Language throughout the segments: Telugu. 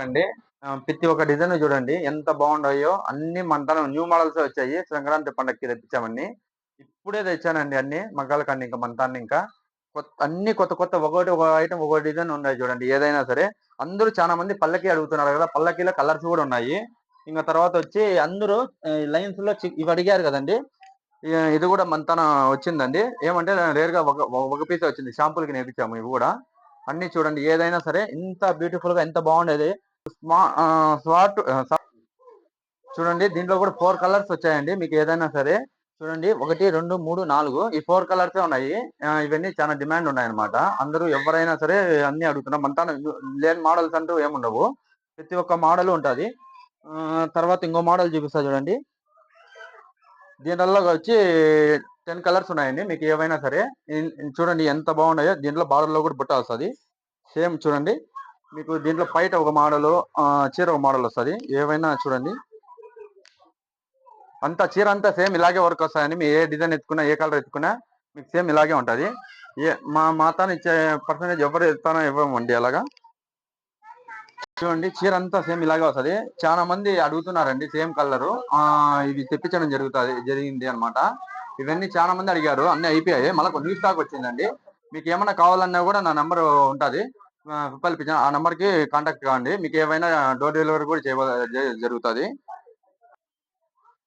అండి. ప్రతి ఒక్క డిజైన్ చూడండి ఎంత బాగున్నాయో. అన్ని మన న్యూ మోడల్స్ వచ్చాయి. సంక్రాంతి పండగకి తెప్పించామన్ని. ఇప్పుడే తెచ్చానండి అన్ని మగ్గాలకన్ని ఇంకా మంతాన్ని ఇంకా. అన్ని కొత్త కొత్త ఒకటి ఒక ఐటమ్ ఒక డిజైన్ ఉన్నాయి చూడండి. ఏదైనా సరే అందరూ చాలా మంది పల్లకి అడుగుతున్నారు కదా. పల్లకీలో కలర్స్ కూడా ఉన్నాయి. ఇంకా తర్వాత వచ్చి అందరూ లైన్స్ లో ఇవి అడిగారు కదండి. ఇది కూడా మంతన వచ్చిందండి. ఏమంటే రేర్ గా ఒక పీస్ వచ్చింది. షాంపుల్ కి నేర్పించాము ఇవి కూడా. అన్ని చూడండి ఏదైనా సరే ఇంత బ్యూటిఫుల్ గా ఎంత బాగుండేది. స్మార్ట్ చూడండి దీంట్లో కూడా 4 కలర్స్ వచ్చాయండి. మీకు ఏదైనా సరే చూడండి 1, 2, 3, 4 ఈ 4 కలర్స్ ఉన్నాయి. ఇవన్నీ చాలా డిమాండ్ ఉన్నాయన్నమాట. అందరూ ఎవరైనా సరే అన్ని అడుగుతున్నారు. మంతా లేని మోడల్స్ అంటూ ఏముండవు. ప్రతి ఒక్క మోడల్ ఉంటది. తర్వాత ఇంకో మోడల్ చూపిస్తా చూడండి. దీనిలో వచ్చి 10 కలర్స్ ఉన్నాయండి. మీకు ఏవైనా సరే చూడండి ఎంత బాగున్నాయో. దీంట్లో బార్డర్ లో కూడా బుట్ట వస్తుంది. సేమ్ చూడండి. మీకు దీంట్లో పైట ఒక మోడల్, చీర ఒక మోడల్ వస్తుంది. ఏవైనా చూడండి. అంతా చీర అంతా సేమ్ ఇలాగే వర్క్ వస్తాయని. మీ ఏ డిజైన్ ఎత్తుకున్నా ఏ కలర్ ఎత్తుకున్నా మీకు సేమ్ ఇలాగే ఉంటది. మాతాను ఇచ్చే పర్సెంటేజ్ ఎవరు ఎత్తానో ఇవ్వమండి అలాగా. చూడండి చీర అంతా సేమ్ ఇలాగే వస్తుంది. చాలా మంది అడుగుతున్నారండి సేమ్ కలరు. ఇవి తెప్పించడం జరిగింది అనమాట. ఇవన్నీ చాలా మంది అడిగారు. అన్ని అయిపోయాయి. మళ్ళీ న్యూ స్టాక్ వచ్చిందండి. మీకు ఏమైనా కావాలన్నా కూడా నా నెంబర్ ఉంటుంది. ఆ నెంబర్ కి కాంటాక్ట్ కావండి. మీకు ఏమైనా డోర్ డెలివరీ కూడా జరుగుతుంది.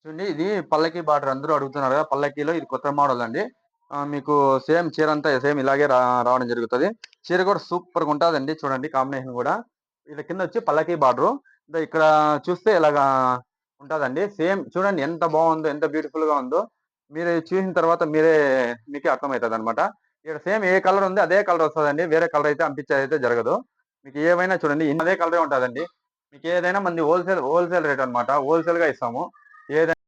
చూడండి ఇది పల్లకి బార్డర్ అందరూ అడుగుతున్నారు కదా. పల్లకీలో ఇది కొత్త మోడల్ అండి. మీకు సేమ్ చీర అంతా సేమ్ ఇలాగే రావడం జరుగుతుంది. చీర కూడా సూపర్ గా ఉంటుందండి. చూడండి కాంబినేషన్ కూడా. ఇది కింద వచ్చి పల్లకి బార్డర్. ఇక్కడ చూస్తే ఇలాగా ఉంటదండి. సేమ్ చూడండి ఎంత బాగుందో, ఎంత బ్యూటిఫుల్ గా ఉందో. మీరు చూసిన తర్వాత మీకే అర్థమవుతుంది అనమాట. ఇక్కడ సేమ్ ఏ కలర్ ఉంది అదే కలర్ వస్తుందండి. వేరే కలర్ అయితే అనిపించేది అయితే జరగదు. మీకు ఏవైనా చూడండి అదే కలరే ఉంటుందండి. మీకు ఏదైనా మంది హోల్సేల్ రేట్ అనమాట. హోల్సేల్ గా ఇస్తాము. ఏదైనా